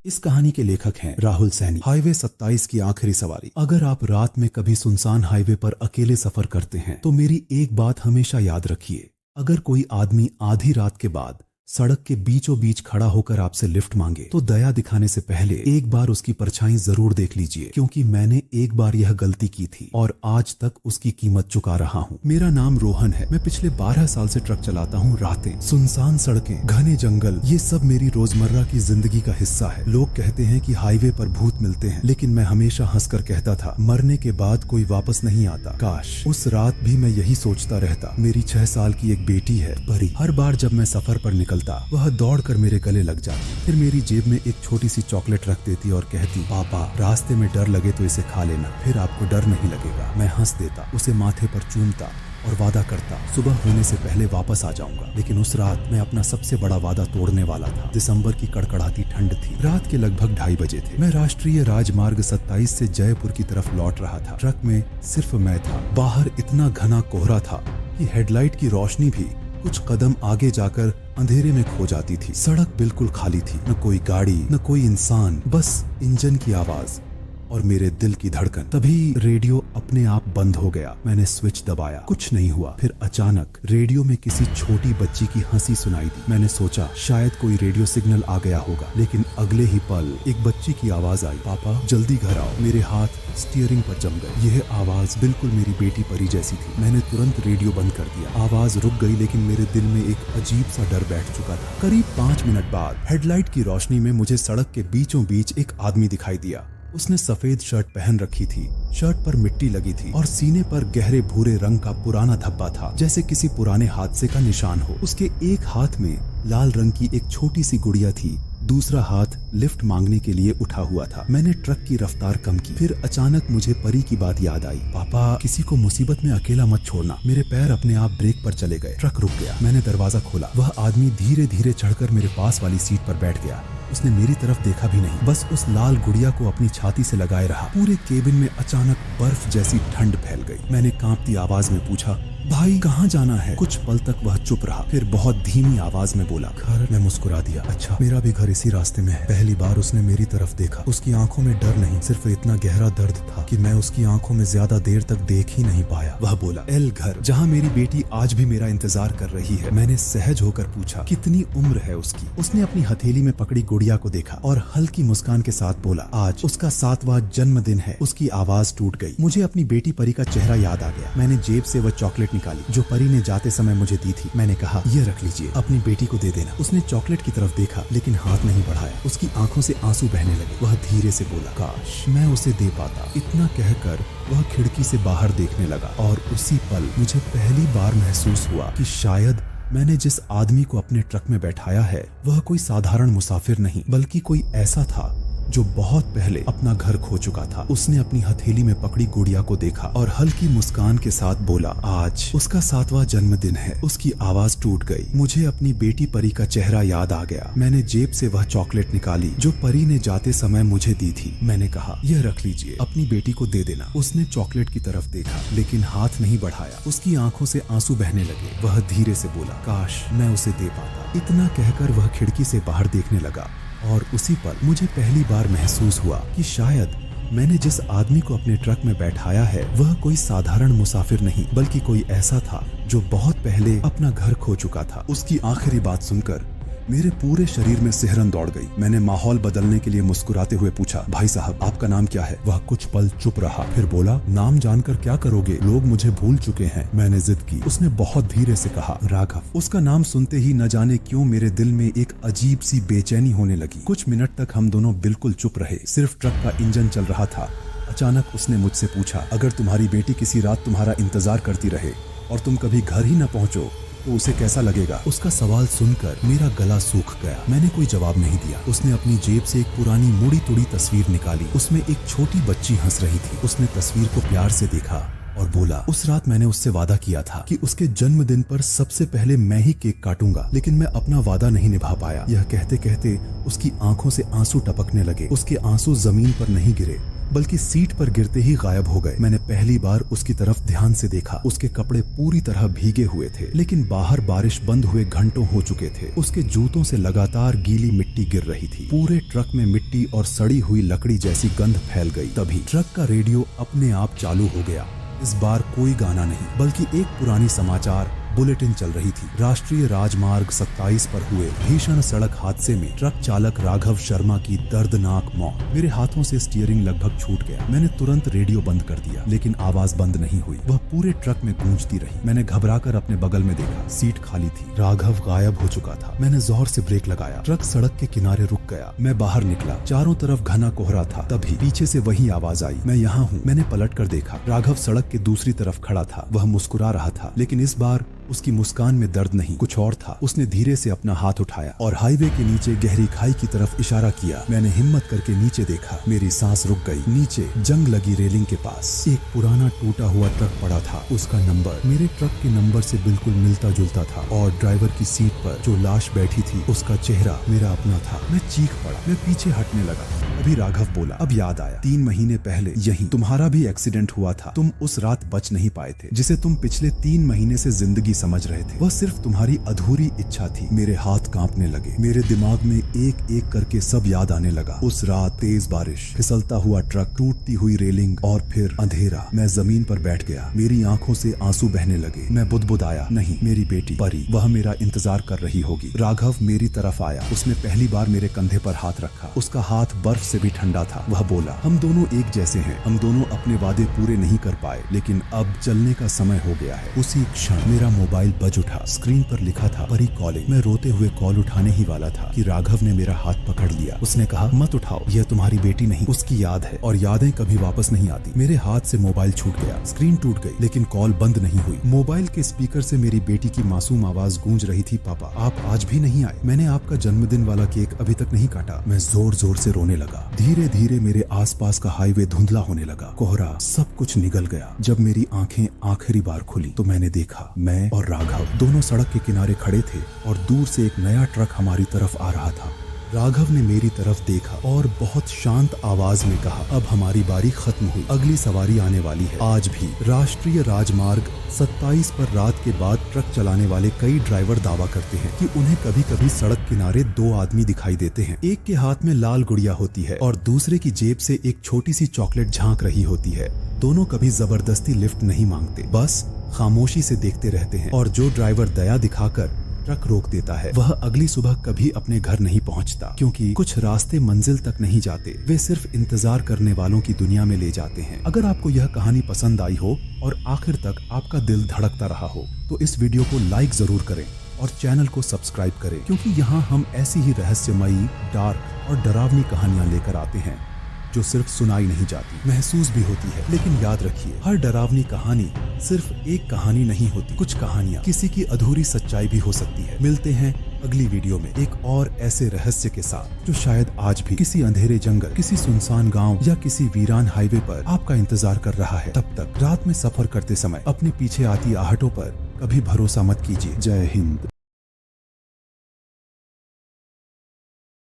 इस कहानी के लेखक हैं राहुल सैनी। हाईवे 27 की आखिरी सवारी। अगर आप रात में कभी सुनसान हाईवे पर अकेले सफर करते हैं तो मेरी एक बात हमेशा याद रखिए। अगर कोई आदमी आधी रात के बाद सड़क के बीचों बीच खड़ा होकर आपसे लिफ्ट मांगे तो दया दिखाने से पहले एक बार उसकी परछाई जरूर देख लीजिए, क्योंकि मैंने एक बार यह गलती की थी और आज तक उसकी कीमत चुका रहा हूँ। मेरा नाम रोहन है। मैं पिछले 12 साल से ट्रक चलाता हूँ। रातें, सुनसान सड़कें, घने जंगल, ये सब मेरी रोजमर्रा की जिंदगी का हिस्सा है। लोग कहते हैं कि हाईवे पर भूत मिलते हैं, लेकिन मैं हमेशा हंसकर कहता था, मरने के बाद कोई वापस नहीं आता। काश उस रात भी मैं यही सोचता रहता। मेरी 6 साल की एक बेटी है, परी। हर बार जब मैं सफर पर निकलता वह दौड़कर मेरे गले लग जाती, फिर मेरी जेब में एक छोटी सी चॉकलेट रख देती और कहती, पापा रास्ते में डर लगे तो इसे खा लेना, फिर आपको डर नहीं लगेगा। मैं हंस देता, उसे माथे पर चूमता और वादा करता, सुबह होने से पहले वापस आ जाऊंगा। लेकिन उस रात मैं अपना सबसे बड़ा वादा तोड़ने वाला था। दिसंबर की कड़कड़ाती ठंड थी। रात के लगभग 2:30 बजे थे। मैं राष्ट्रीय राजमार्ग 27 से जयपुर की तरफ लौट रहा था। ट्रक में सिर्फ मैं था। बाहर इतना घना कोहरा था कि हेडलाइट की रोशनी भी कुछ कदम आगे जाकर अंधेरे में खो जाती थी। सड़क बिल्कुल खाली थी, न कोई गाड़ी, न कोई इंसान, बस इंजन की आवाज और मेरे दिल की धड़कन। तभी रेडियो अपने आप बंद हो गया। मैंने स्विच दबाया, कुछ नहीं हुआ। फिर अचानक रेडियो में किसी छोटी बच्ची की हंसी सुनाई दी। मैंने सोचा शायद कोई रेडियो सिग्नल आ गया होगा, लेकिन अगले ही पल एक बच्ची की आवाज आई, पापा जल्दी घर आओ। मेरे हाथ स्टीयरिंग पर जम गए। यह आवाज बिल्कुल मेरी बेटी परी जैसी थी। मैंने तुरंत रेडियो बंद कर दिया। आवाज रुक गई, लेकिन मेरे दिल में एक अजीब सा डर बैठ चुका था। करीब 5 मिनट बाद हेडलाइट की रोशनी में मुझे सड़क के बीचों बीच एक आदमी दिखाई दिया। उसने सफेद शर्ट पहन रखी थी, शर्ट पर मिट्टी लगी थी और सीने पर गहरे भूरे रंग का पुराना धब्बा था, जैसे किसी पुराने हादसे का निशान हो। उसके एक हाथ में लाल रंग की एक छोटी सी गुड़िया थी, दूसरा हाथ लिफ्ट मांगने के लिए उठा हुआ था। मैंने ट्रक की रफ्तार कम की। फिर अचानक मुझे परी की बात याद आई, पापा किसी को मुसीबत में अकेला मत छोड़ना। मेरे पैर अपने आप ब्रेक पर चले गए। ट्रक रुक गया। मैंने दरवाजा खोला। वह आदमी धीरे धीरे चढ़कर मेरे पास वाली सीट पर बैठ गया। उसने मेरी तरफ देखा भी नहीं, बस उस लाल गुड़िया को अपनी छाती से लगाए रहा। पूरे केबिन में अचानक बर्फ जैसी ठंड फैल गई। मैंने कांपती आवाज में पूछा, भाई कहाँ जाना है? कुछ पल तक वह चुप रहा, फिर बहुत धीमी आवाज में बोला, घर। मैं मुस्कुरा दिया। अच्छा, मेरा भी घर इसी रास्ते में है। पहली बार उसने मेरी तरफ देखा। उसकी आंखों में डर नहीं, सिर्फ इतना गहरा दर्द था कि मैं उसकी आंखों में ज्यादा देर तक देख ही नहीं पाया। वह बोला, एल घर, जहाँ मेरी बेटी आज भी मेरा इंतजार कर रही है। मैंने सहज होकर पूछा, कितनी उम्र है उसकी? उसने अपनी हथेली में पकड़ी गुड़िया को देखा और हल्की मुस्कान के साथ बोला, आज उसका 7वां जन्मदिन है। उसकी आवाज टूट गई। मुझे अपनी बेटी परी का चेहरा याद आ गया। मैंने जेब से वह चॉकलेट निकाली जो परी ने जाते समय मुझे दी थी। मैंने कहा, ये रख लीजिए, अपनी बेटी को दे देना। उसने चॉकलेट की तरफ देखा, लेकिन हाथ नहीं बढ़ाया। उसकी आंखों से आंसू बहने लगे। वह धीरे से बोला, काश मैं उसे दे पाता। इतना कहकर वह खिड़की से बाहर देखने लगा और उसी पल मुझे पहली बार महसूस हुआ कि शायद मैंने जिस आदमी को अपने ट्रक में बैठाया है वह कोई साधारण मुसाफिर नहीं, बल्कि कोई ऐसा था जो बहुत पहले अपना घर खो चुका था। उसने अपनी हथेली में पकड़ी गुड़िया को देखा और हल्की मुस्कान के साथ बोला, आज उसका 7वां जन्मदिन है। उसकी आवाज टूट गई। मुझे अपनी बेटी परी का चेहरा याद आ गया। मैंने जेब से वह चॉकलेट निकाली जो परी ने जाते समय मुझे दी थी। मैंने कहा, यह रख लीजिए, अपनी बेटी को दे देना। उसने चॉकलेट की तरफ देखा, लेकिन हाथ नहीं बढ़ाया। उसकी आंखों से आंसू बहने लगे। वह धीरे से बोला, काश मैं उसे दे पाता। इतना कहकर वह खिड़की से बाहर देखने लगा और उसी पल मुझे पहली बार महसूस हुआ कि शायद मैंने जिस आदमी को अपने ट्रक में बैठाया है वह कोई साधारण मुसाफिर नहीं, बल्कि कोई ऐसा था जो बहुत पहले अपना घर खो चुका था। उसकी आखिरी बात सुनकर मेरे पूरे शरीर में सिहरन दौड़ गई। मैंने माहौल बदलने के लिए मुस्कुराते हुए पूछा, भाई साहब आपका नाम क्या है? वह कुछ पल चुप रहा, फिर बोला, नाम जानकर क्या करोगे, लोग मुझे भूल चुके हैं। मैंने जिद की। उसने बहुत धीरे से कहा, राघव। उसका नाम सुनते ही न जाने क्यों मेरे दिल में एक अजीब सी बेचैनी होने लगी। कुछ मिनट तक हम दोनों बिल्कुल चुप रहे, सिर्फ ट्रक का इंजन चल रहा था। अचानक उसने मुझसे पूछा, अगर तुम्हारी बेटी किसी रात तुम्हारा इंतजार करती रहे और तुम कभी घर ही न पहुंचो तो उसे कैसा लगेगा? उसका सवाल सुनकर मेरा गला सूख गया। मैंने कोई जवाब नहीं दिया। उसने अपनी जेब से एक पुरानी मुड़ी तुड़ी तस्वीर निकाली। उसमें एक छोटी बच्ची हंस रही थी। उसने तस्वीर को प्यार से देखा और बोला, उस रात मैंने उससे वादा किया था कि उसके जन्मदिन पर सबसे पहले मैं ही केक काटूंगा, लेकिन मैं अपना वादा नहीं निभा पाया। यह कहते कहते उसकी आंखों से आंसू टपकने लगे। उसके आंसू जमीन पर नहीं गिरे बल्कि सीट पर गिरते ही गायब हो गए। मैंने पहली बार उसकी तरफ ध्यान से देखा। उसके कपड़े पूरी तरह भीगे हुए थे, लेकिन बाहर बारिश बंद हुए घंटों हो चुके थे। उसके जूतों से लगातार गीली मिट्टी गिर रही थी। पूरे ट्रक में मिट्टी और सड़ी हुई लकड़ी जैसी गंध फैल गई। तभी ट्रक का रेडियो अपने आप चालू हो गया। इस बार कोई गाना नहीं, बल्कि एक पुरानी समाचार बुलेटिन चल रही थी। राष्ट्रीय राजमार्ग 27 पर हुए भीषण सड़क हादसे में ट्रक चालक राघव शर्मा की दर्दनाक मौत। मेरे हाथों से स्टीयरिंग लगभग छूट गया। मैंने तुरंत रेडियो बंद कर दिया, लेकिन आवाज बंद नहीं हुई। वह पूरे ट्रक में गूंजती रही। मैंने घबराकर अपने बगल में देखा, सीट खाली थी। राघव गायब हो चुका था। मैंने जोर से ब्रेक लगाया। ट्रक सड़क के किनारे रुक गया। मैं बाहर निकला। चारों तरफ घना कोहरा था। तभी पीछे से वही आवाज आई, मैं यहाँ हूँ। मैंने पलट कर देखा। राघव सड़क के दूसरी तरफ खड़ा था। वह मुस्कुरा रहा था, लेकिन इस बार उसकी मुस्कान में दर्द नहीं, कुछ और था। उसने धीरे से अपना हाथ उठाया और हाईवे के नीचे गहरी खाई की तरफ इशारा किया। मैंने हिम्मत करके नीचे देखा। मेरी सांस रुक गई। नीचे जंग लगी रेलिंग के पास एक पुराना टूटा हुआ ट्रक पड़ा था। उसका नंबर मेरे ट्रक के नंबर से बिल्कुल मिलता जुलता था और ड्राइवर की सीट पर जो लाश बैठी थी उसका चेहरा मेरा अपना था। मैं चीख पड़ा। मैं पीछे हटने लगा। अभी राघव बोला, अब याद आया, 3 महीने पहले यहीं तुम्हारा भी एक्सीडेंट हुआ था। तुम उस रात बच नहीं पाए थे, जिसे तुम पिछले 3 महीने से जिंदगी समझ रहे थे। वह सिर्फ तुम्हारी अधूरी इच्छा थी। मेरे हाथ कांपने लगे। मेरे दिमाग में एक एक करके सब याद आने लगा। उस रात तेज बारिश, फिसलता हुआ ट्रक, टूटती हुई रेलिंग और फिर अंधेरा। मैं जमीन पर बैठ गया। मेरी आंखों से आंसू बहने लगे। मैं बुदबुदाया, नहीं, मेरी बेटी परी, वह मेरा इंतजार कर रही होगी। राघव मेरी तरफ आया। उसने पहली बार मेरे कंधे पर हाथ रखा। उसका हाथ बर्फ से भी ठंडा था। वह बोला, हम दोनों एक जैसे हैं। हम दोनों अपने वादे पूरे नहीं कर पाए, लेकिन अब चलने का समय हो गया है। उसी क्षण मेरा मोबाइल बज उठा। स्क्रीन पर लिखा था, परी कॉलिंग। मैं रोते हुए कॉल उठाने ही वाला था कि राघव ने मेरा हाथ पकड़ लिया। उसने कहा, मत उठाओ, यह तुम्हारी बेटी नहीं, उसकी याद है और यादें कभी वापस नहीं आती। मेरे हाथ से मोबाइल छूट गया। स्क्रीन टूट गई, लेकिन कॉल बंद नहीं हुई। मोबाइल के स्पीकर से मेरी बेटी की मासूम आवाज गूंज रही थी, पापा आप आज भी नहीं आए। मैंने आपका जन्मदिन वाला केक अभी तक नहीं काटा। मैं जोर जोर से रोने लगा। धीरे धीरे मेरे आसपास का हाईवे धुंधला होने लगा। कोहरा, सब कुछ निगल गया। जब मेरी आंखें आखिरी बार खुली तो मैंने देखा, मैं और राघव दोनों सड़क के किनारे खड़े थे और दूर से एक नया ट्रक हमारी तरफ आ रहा था। राघव ने मेरी तरफ देखा और बहुत शांत आवाज में कहा, अब हमारी बारी खत्म हुई, अगली सवारी आने वाली है। आज भी राष्ट्रीय राजमार्ग 27 पर रात के बाद ट्रक चलाने वाले कई ड्राइवर दावा करते हैं कि उन्हें कभी कभी सड़क किनारे 2 आदमी दिखाई देते हैं। एक के हाथ में लाल गुड़िया होती है और दूसरे की जेब से एक छोटी सी चॉकलेट झांक रही होती है। दोनों कभी जबरदस्ती लिफ्ट नहीं मांगते, बस खामोशी से देखते रहते हैं। और जो ड्राइवर दया दिखाकर ट्रक रोक देता है, वह अगली सुबह कभी अपने घर नहीं पहुंचता, क्योंकि कुछ रास्ते मंजिल तक नहीं जाते, वे सिर्फ इंतजार करने वालों की दुनिया में ले जाते हैं। अगर आपको यह कहानी पसंद आई हो और आखिर तक आपका दिल धड़कता रहा हो तो इस वीडियो को लाइक जरूर करें और चैनल को सब्सक्राइब करें, क्योंकि यहाँ हम ऐसी ही रहस्यमयी, डार्क और डरावनी कहानियां लेकर आते हैं जो सिर्फ सुनाई नहीं जाती, महसूस भी होती है। लेकिन याद रखिए, हर डरावनी कहानी सिर्फ एक कहानी नहीं होती। कुछ कहानियां किसी की अधूरी सच्चाई भी हो सकती है। मिलते हैं अगली वीडियो में एक और ऐसे रहस्य के साथ जो शायद आज भी किसी अंधेरे जंगल, किसी सुनसान गांव या किसी वीरान हाईवे पर आपका इंतजार कर रहा है। तब तक रात में सफर करते समय अपने पीछे आती आहटों पर कभी भरोसा मत कीजिए। जय हिंद।